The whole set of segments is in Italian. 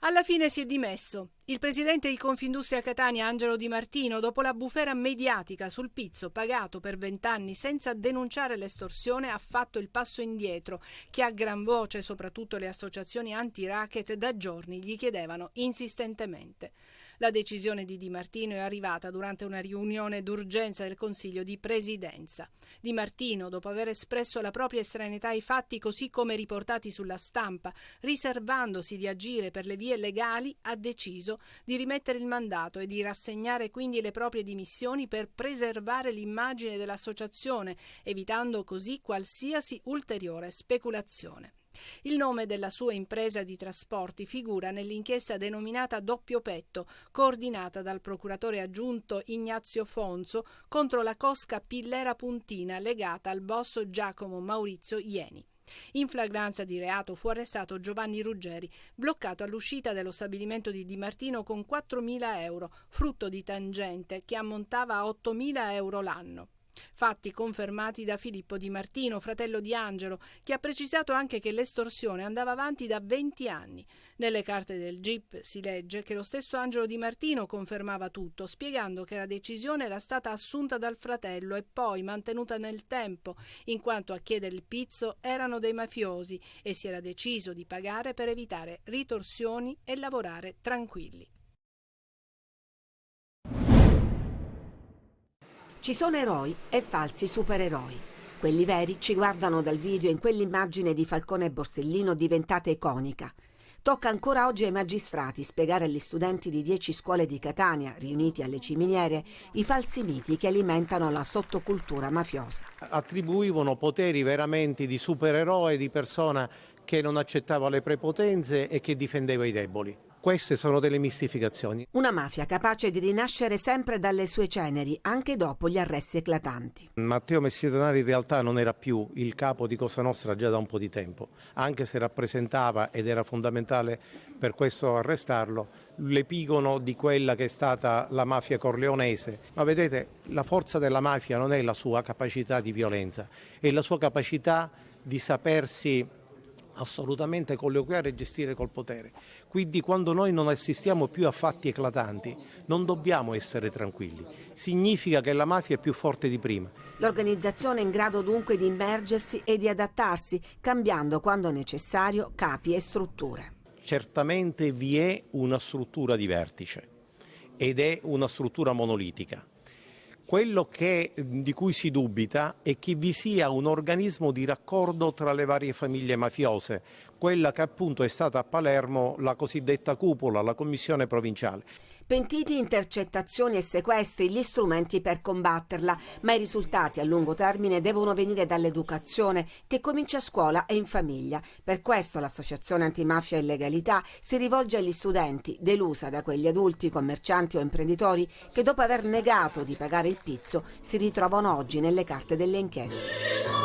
Alla fine si è dimesso. Il presidente di Confindustria Catania, Angelo Di Martino, dopo la bufera mediatica sul pizzo pagato per 20 anni senza denunciare l'estorsione, ha fatto il passo indietro, che a gran voce soprattutto le associazioni anti-racket da giorni gli chiedevano insistentemente. La decisione di Di Martino è arrivata durante una riunione d'urgenza del Consiglio di Presidenza. Di Martino, dopo aver espresso la propria estraneità ai fatti così come riportati sulla stampa, riservandosi di agire per le vie legali, ha deciso di rimettere il mandato e di rassegnare quindi le proprie dimissioni per preservare l'immagine dell'associazione, evitando così qualsiasi ulteriore speculazione. Il nome della sua impresa di trasporti figura nell'inchiesta denominata Doppio Petto, coordinata dal procuratore aggiunto Ignazio Fonzo contro la cosca Pillera Puntina legata al boss Giacomo Maurizio Ieni. In flagranza di reato fu arrestato Giovanni Ruggeri, bloccato all'uscita dello stabilimento di Di Martino con 4.000 euro, frutto di tangente che ammontava a 8.000 euro l'anno. Fatti confermati da Filippo Di Martino, fratello di Angelo, che ha precisato anche che l'estorsione andava avanti da 20 anni. Nelle carte del GIP si legge che lo stesso Angelo Di Martino confermava tutto, spiegando che la decisione era stata assunta dal fratello e poi mantenuta nel tempo, in quanto a chiedere il pizzo erano dei mafiosi e si era deciso di pagare per evitare ritorsioni e lavorare tranquilli. Ci sono eroi e falsi supereroi. Quelli veri ci guardano dal video in quell'immagine di Falcone e Borsellino diventata iconica. Tocca ancora oggi ai magistrati spiegare agli studenti di 10 scuole di Catania, riuniti alle ciminiere, i falsi miti che alimentano la sottocultura mafiosa. Attribuivano poteri veramente di supereroe, di persona che non accettava le prepotenze e che difendeva i deboli. Queste sono delle mistificazioni. Una mafia capace di rinascere sempre dalle sue ceneri, anche dopo gli arresti eclatanti. Matteo Messina Denaro in realtà non era più il capo di Cosa Nostra già da un po' di tempo, anche se rappresentava, ed era fondamentale per questo arrestarlo, l'epigono di quella che è stata la mafia corleonese. Ma vedete, la forza della mafia non è la sua capacità di violenza, è la sua capacità di sapersi assolutamente colloquiare e gestire col potere. Quindi quando noi non assistiamo più a fatti eclatanti non dobbiamo essere tranquilli, significa che la mafia è più forte di prima. L'organizzazione è in grado dunque di immergersi e di adattarsi, cambiando quando necessario capi e strutture. Certamente vi è una struttura di vertice ed è una struttura monolitica. Quello di cui si dubita è che vi sia un organismo di raccordo tra le varie famiglie mafiose, quella che appunto è stata a Palermo la cosiddetta cupola, la commissione provinciale. Pentiti, intercettazioni e sequestri, gli strumenti per combatterla, ma i risultati a lungo termine devono venire dall'educazione che comincia a scuola e in famiglia. Per questo l'Associazione Antimafia e Legalità si rivolge agli studenti, delusa da quegli adulti, commercianti o imprenditori che dopo aver negato di pagare il pizzo si ritrovano oggi nelle carte delle inchieste.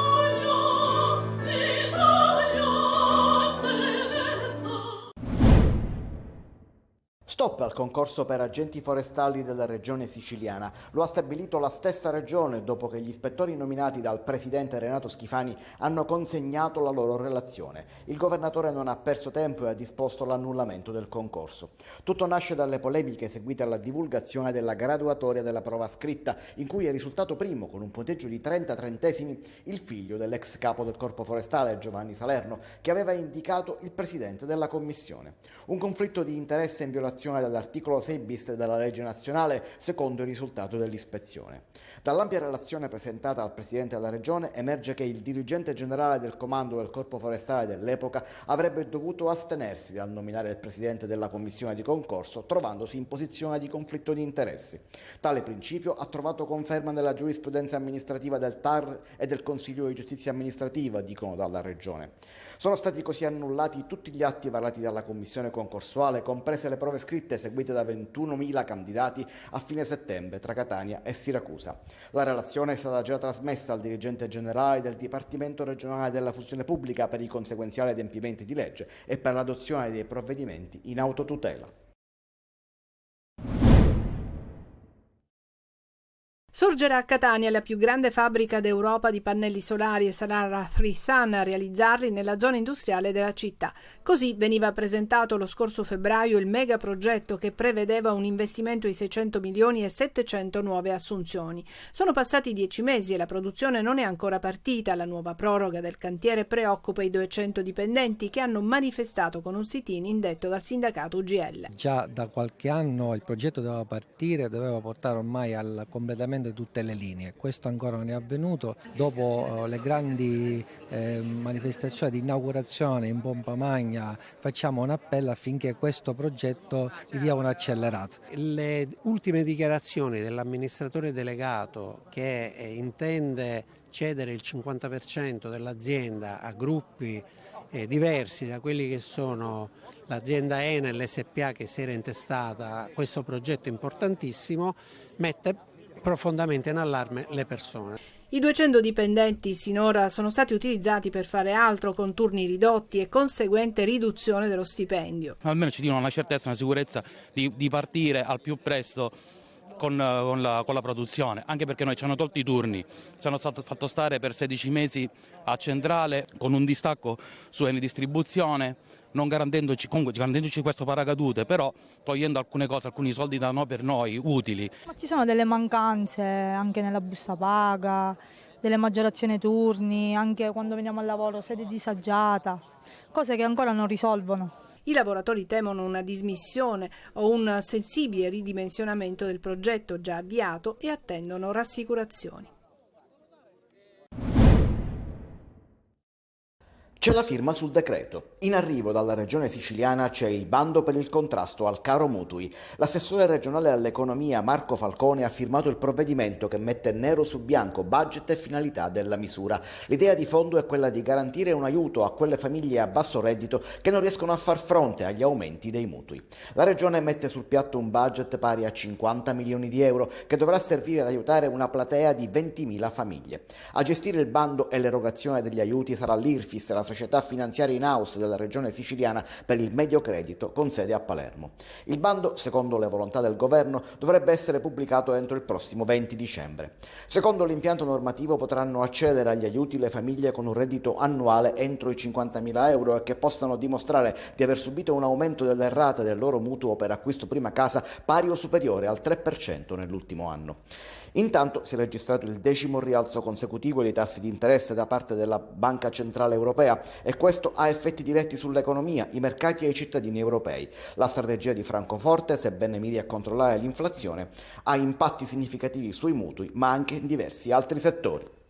Stop al concorso per agenti forestali della regione siciliana. Lo ha stabilito la stessa regione dopo che gli ispettori nominati dal presidente Renato Schifani hanno consegnato la loro relazione. Il governatore non ha perso tempo e ha disposto l'annullamento del concorso. Tutto nasce dalle polemiche seguite alla divulgazione della graduatoria della prova scritta, in cui è risultato primo, con un punteggio di 30 trentesimi, il figlio dell'ex capo del Corpo Forestale Giovanni Salerno, che aveva indicato il presidente della commissione. Un conflitto di interesse in violazione dall'articolo 6 bis della legge nazionale, secondo il risultato dell'ispezione. Dall'ampia relazione presentata al presidente della regione emerge che il dirigente generale del comando del Corpo Forestale dell'epoca avrebbe dovuto astenersi dal nominare il presidente della commissione di concorso, trovandosi in posizione di conflitto di interessi. Tale principio ha trovato conferma nella giurisprudenza amministrativa del TAR e del Consiglio di Giustizia Amministrativa, dicono dalla regione. Sono stati così annullati tutti gli atti varati dalla commissione concorsuale, comprese le prove scritte eseguite da 21.000 candidati a fine settembre tra Catania e Siracusa. La relazione è stata già trasmessa al dirigente generale del Dipartimento regionale della funzione pubblica per i conseguenziali adempimenti di legge e per l'adozione dei provvedimenti in autotutela. Sorgerà a Catania la più grande fabbrica d'Europa di pannelli solari e sarà Frisan a realizzarli nella zona industriale della città. Così veniva presentato lo scorso febbraio il megaprogetto che prevedeva un investimento di 600 milioni e 700 nuove assunzioni. Sono passati 10 mesi e la produzione non è ancora partita. La nuova proroga del cantiere preoccupa i 200 dipendenti che hanno manifestato con un sit-in indetto dal sindacato UGL. Già da qualche anno il progetto doveva partire, doveva portare ormai al completamento di tutte le linee. Questo ancora non è avvenuto. Dopo le grandi manifestazioni di inaugurazione in pompa magna facciamo un appello affinché questo progetto gli dia un'accelerata. Le ultime dichiarazioni dell'amministratore delegato che intende cedere il 50% dell'azienda a gruppi diversi da quelli che sono l'azienda Enel SPA che si era intestata a questo progetto importantissimo mette profondamente in allarme le persone. I 200 dipendenti sinora sono stati utilizzati per fare altro con turni ridotti e conseguente riduzione dello stipendio. Almeno ci diano una certezza, una sicurezza di partire al più presto con la produzione, anche perché noi ci hanno tolto i turni, ci hanno fatto stare per 16 mesi a centrale con un distacco su Eni Distribuzione, non garantendoci questo paracadute, però togliendo alcune cose, alcuni soldi da noi per noi utili. Ma ci sono delle mancanze anche nella busta paga, delle maggiorazioni turni, anche quando veniamo al lavoro, sede disagiata, cose che ancora non risolvono. I lavoratori temono una dismissione o un sensibile ridimensionamento del progetto già avviato e attendono rassicurazioni. C'è la firma sul decreto. In arrivo dalla regione siciliana c'è il bando per il contrasto al caro mutui. L'assessore regionale all'economia Marco Falcone ha firmato il provvedimento che mette nero su bianco budget e finalità della misura. L'idea di fondo è quella di garantire un aiuto a quelle famiglie a basso reddito che non riescono a far fronte agli aumenti dei mutui. La regione mette sul piatto un budget pari a 50 milioni di euro che dovrà servire ad aiutare una platea di 20.000 famiglie. A gestire il bando e l'erogazione degli aiuti sarà l'IRFIS, la società finanziaria in house della regione siciliana per il medio credito con sede a Palermo. Il bando, secondo le volontà del governo, dovrebbe essere pubblicato entro il prossimo 20 dicembre. Secondo l'impianto normativo potranno accedere agli aiuti le famiglie con un reddito annuale entro i 50.000 euro e che possano dimostrare di aver subito un aumento delle rate del loro mutuo per acquisto prima casa pari o superiore al 3% nell'ultimo anno. Intanto si è registrato il 10° rialzo consecutivo dei tassi di interesse da parte della Banca Centrale Europea e questo ha effetti diretti sull'economia, i mercati e i cittadini europei. La strategia di Francoforte, sebbene miri a controllare l'inflazione, ha impatti significativi sui mutui, ma anche in diversi altri settori.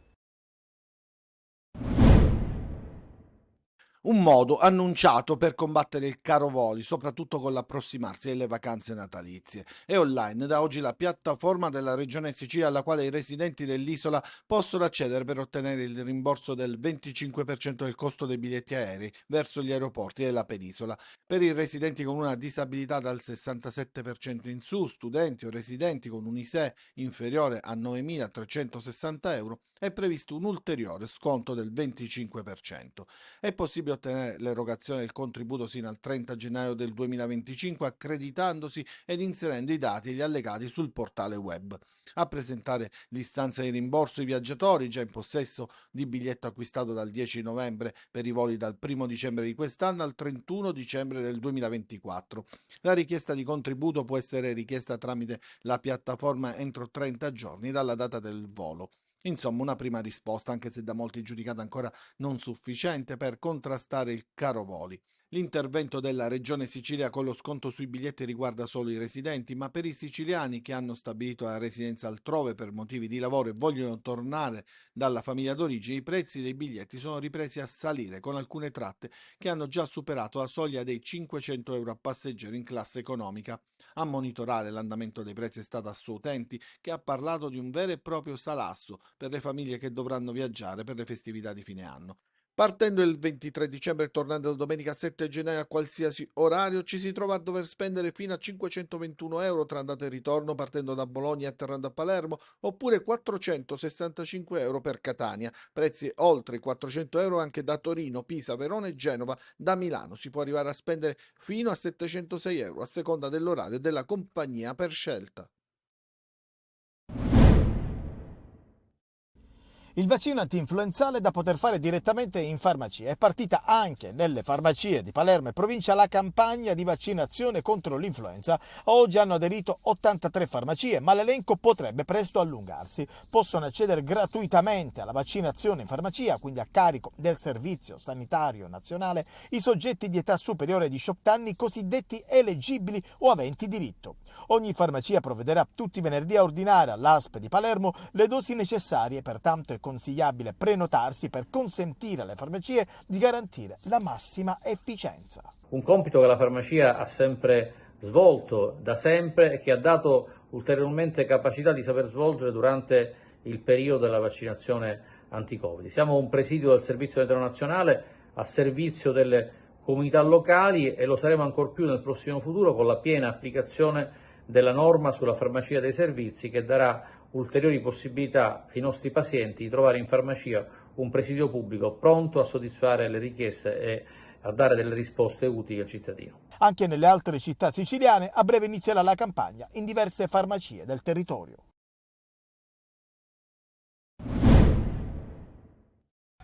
Un modo annunciato per combattere il caro voli, soprattutto con l'approssimarsi delle vacanze natalizie. È online da oggi la piattaforma della Regione Sicilia alla quale i residenti dell'isola possono accedere per ottenere il rimborso del 25% del costo dei biglietti aerei verso gli aeroporti della penisola. Per i residenti con una disabilità dal 67% in su, studenti o residenti con un ISEE inferiore a 9.360 euro, è previsto un ulteriore sconto del 25%. È possibile ottenere l'erogazione del contributo sino al 30 gennaio del 2025 accreditandosi ed inserendo i dati e gli allegati sul portale web. A presentare l'istanza di rimborso i viaggiatori già in possesso di biglietto acquistato dal 10 novembre per i voli dal 1 dicembre di quest'anno al 31 dicembre del 2024. La richiesta di contributo può essere richiesta tramite la piattaforma entro 30 giorni dalla data del volo. Insomma, una prima risposta, anche se da molti giudicata ancora non sufficiente, per contrastare il caro voli. L'intervento della Regione Sicilia con lo sconto sui biglietti riguarda solo i residenti, ma per i siciliani che hanno stabilito la residenza altrove per motivi di lavoro e vogliono tornare dalla famiglia d'origine, i prezzi dei biglietti sono ripresi a salire, con alcune tratte che hanno già superato la soglia dei 500 euro a passeggero in classe economica. A monitorare l'andamento dei prezzi è stata Assoutenti, che ha parlato di un vero e proprio salasso per le famiglie che dovranno viaggiare per le festività di fine anno. Partendo il 23 dicembre e tornando la domenica 7 gennaio a qualsiasi orario, ci si trova a dover spendere fino a 521 euro tra andata e ritorno partendo da Bologna e atterrando a Palermo, oppure 465 euro per Catania, prezzi oltre i 400 euro anche da Torino, Pisa, Verona e Genova. Da Milano si può arrivare a spendere fino a 706 euro a seconda dell'orario della compagnia per scelta. Il vaccino antinfluenzale da poter fare direttamente in farmacia. È partita anche nelle farmacie di Palermo e provincia la campagna di vaccinazione contro l'influenza. Oggi hanno aderito 83 farmacie, ma l'elenco potrebbe presto allungarsi. Possono accedere gratuitamente alla vaccinazione in farmacia, quindi a carico del Servizio Sanitario Nazionale, i soggetti di età superiore ai 18 anni cosiddetti eleggibili o aventi diritto. Ogni farmacia provvederà tutti i venerdì a ordinare all'ASP di Palermo le dosi necessarie, pertanto è consigliabile prenotarsi per consentire alle farmacie di garantire la massima efficienza. Un compito che la farmacia ha sempre svolto da sempre e che ha dato ulteriormente capacità di saper svolgere durante il periodo della vaccinazione anti-Covid. Siamo un presidio del Servizio Sanitario Nazionale a servizio delle comunità locali e lo saremo ancor più nel prossimo futuro con la piena applicazione della norma sulla farmacia dei servizi, che darà ulteriori possibilità ai nostri pazienti di trovare in farmacia un presidio pubblico pronto a soddisfare le richieste e a dare delle risposte utili al cittadino. Anche nelle altre città siciliane a breve inizierà la campagna in diverse farmacie del territorio.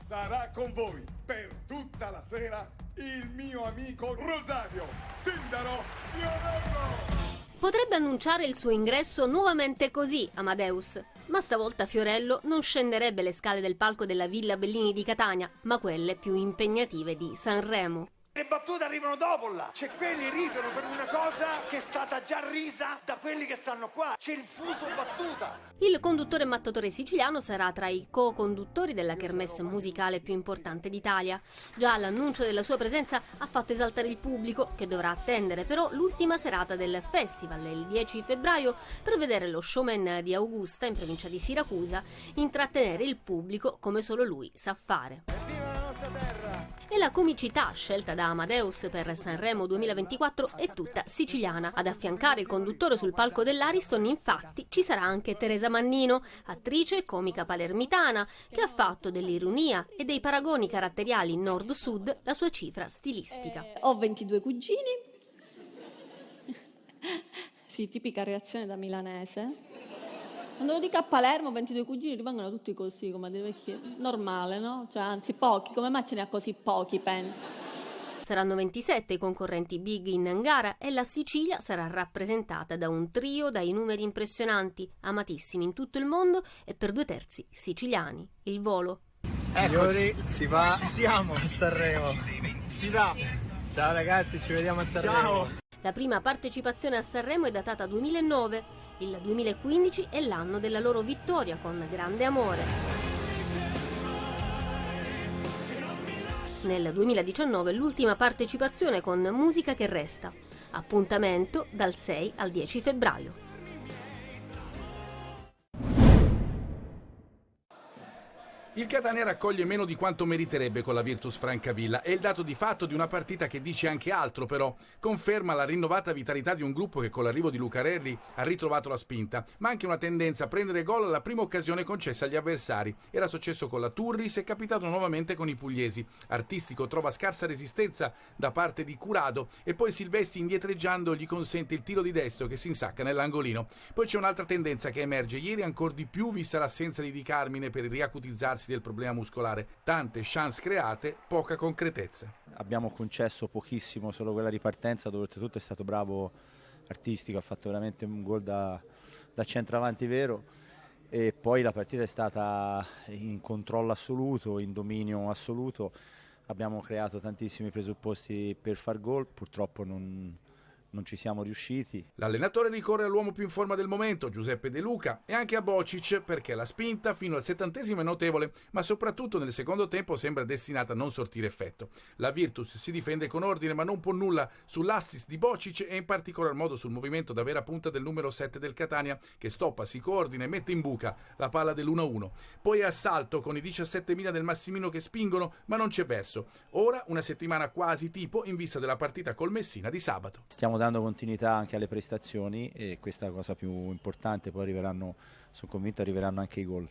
Sarà con voi per tutta la sera il mio amico Rosario, Tindaro Fiorello. Potrebbe annunciare il suo ingresso nuovamente così, Amadeus, ma stavolta Fiorello non scenderebbe le scale del palco della Villa Bellini di Catania, ma quelle più impegnative di Sanremo. Le battute arrivano dopo là, c'è quelli ridono per una cosa che è stata già risa da quelli che stanno qua, c'è il fuso battuta. Il conduttore mattatore siciliano sarà tra i co-conduttori della kermesse musicale più importante d'Italia. Già l'annuncio della sua presenza ha fatto esaltare il pubblico, che dovrà attendere però l'ultima serata del festival, il 10 febbraio, per vedere lo showman di Augusta, in provincia di Siracusa, intrattenere il pubblico come solo lui sa fare. E la comicità scelta da Amadeus per Sanremo 2024 è tutta siciliana. Ad affiancare il conduttore sul palco dell'Ariston, infatti, ci sarà anche Teresa Mannino, attrice e comica palermitana, che ha fatto dell'ironia e dei paragoni caratteriali nord-sud la sua cifra stilistica. Ho 22 cugini, sì, tipica reazione da milanese. Quando lo dico a Palermo, 22 cugini rimangono tutti così, come dire, perché normale, no? Cioè, anzi, pochi, come mai ce ne ha così pochi, penso. Saranno 27 i concorrenti big in gara e la Sicilia sarà rappresentata da un trio dai numeri impressionanti, amatissimi in tutto il mondo e per 2/3 siciliani. Il volo. Signori, si va, siamo a Sanremo. Si va. Ciao ragazzi, ci vediamo a Sanremo. Ciao. La prima partecipazione a Sanremo è datata 2009, il 2015 è l'anno della loro vittoria con Grande Amore. Nel 2019 l'ultima partecipazione con Musica che resta. Appuntamento dal 6 al 10 febbraio. Il Catania raccoglie meno di quanto meriterebbe con la Virtus Francavilla. È il dato di fatto di una partita che dice anche altro, però. Conferma la rinnovata vitalità di un gruppo che con l'arrivo di Lucarelli ha ritrovato la spinta, ma anche una tendenza a prendere gol alla prima occasione concessa agli avversari. Era successo con la Turris e è capitato nuovamente con i pugliesi. Artistico trova scarsa resistenza da parte di Curado e poi Silvestri, indietreggiando, gli consente il tiro di destro che si insacca nell'angolino. Poi c'è un'altra tendenza che emerge ieri ancor di più, vista l'assenza di Di Carmine per riacutizzarsi del problema muscolare. Tante chance create, poca concretezza. Abbiamo concesso pochissimo, solo quella ripartenza dove oltretutto è stato bravo Artistico, ha fatto veramente un gol da centravanti vero, e poi la partita è stata in controllo assoluto, in dominio assoluto. Abbiamo creato tantissimi presupposti per far gol, purtroppo non ci siamo riusciti. L'allenatore ricorre all'uomo più in forma del momento, Giuseppe De Luca, e anche a Bocic, perché la spinta fino al 70° è notevole, ma soprattutto nel secondo tempo sembra destinata a non sortire effetto. La Virtus si difende con ordine, ma non può nulla sull'assist di Bocic e in particolar modo sul movimento da vera punta del numero 7 del Catania, che stoppa, si coordina e mette in buca la palla dell'1-1. Poi assalto con i 17.000 del Massimino che spingono, ma non c'è verso. Ora una settimana quasi tipo in vista della partita col Messina di sabato. Stiamo dando continuità anche alle prestazioni e questa è la cosa più importante, poi arriveranno, sono convinto arriveranno anche i gol.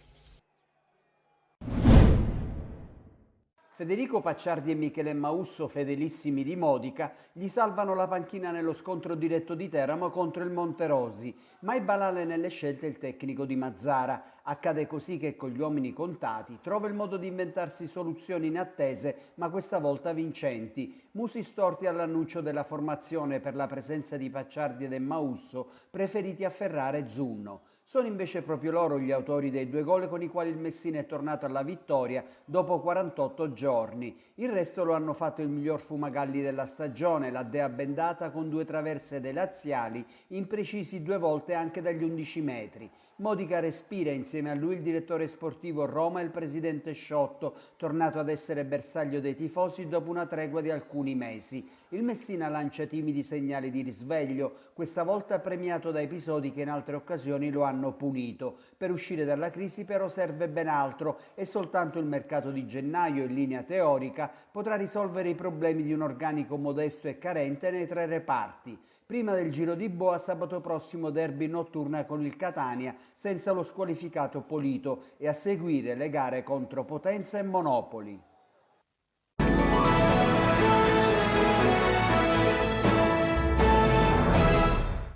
Federico Pacciardi e Michele Mausso, fedelissimi di Modica, gli salvano la panchina nello scontro diretto di Teramo contro il Monterosi, ma è banale nelle scelte il tecnico di Mazzara. Accade così che con gli uomini contati trova il modo di inventarsi soluzioni inattese, ma questa volta vincenti. Musi storti all'annuncio della formazione per la presenza di Pacciardi ed Mausso, preferiti a Ferrara e Zunno. Sono invece proprio loro gli autori dei 2 gol con i quali il Messina è tornato alla vittoria dopo 48 giorni. Il resto lo hanno fatto il miglior Fumagalli della stagione, la Dea bendata con 2 traverse dei laziali, imprecisi 2 volte anche dagli 11 metri. Modica respira, insieme a lui il direttore sportivo Roma e il presidente Sciotto, tornato ad essere bersaglio dei tifosi dopo una tregua di alcuni mesi. Il Messina lancia timidi segnali di risveglio, questa volta premiato da episodi che in altre occasioni lo hanno punito. Per uscire dalla crisi però serve ben altro e soltanto il mercato di gennaio, in linea teorica, potrà risolvere i problemi di un organico modesto e carente nei 3 reparti. Prima del Giro di Boa, sabato prossimo derby notturna con il Catania, senza lo squalificato Polito, e a seguire le gare contro Potenza e Monopoli.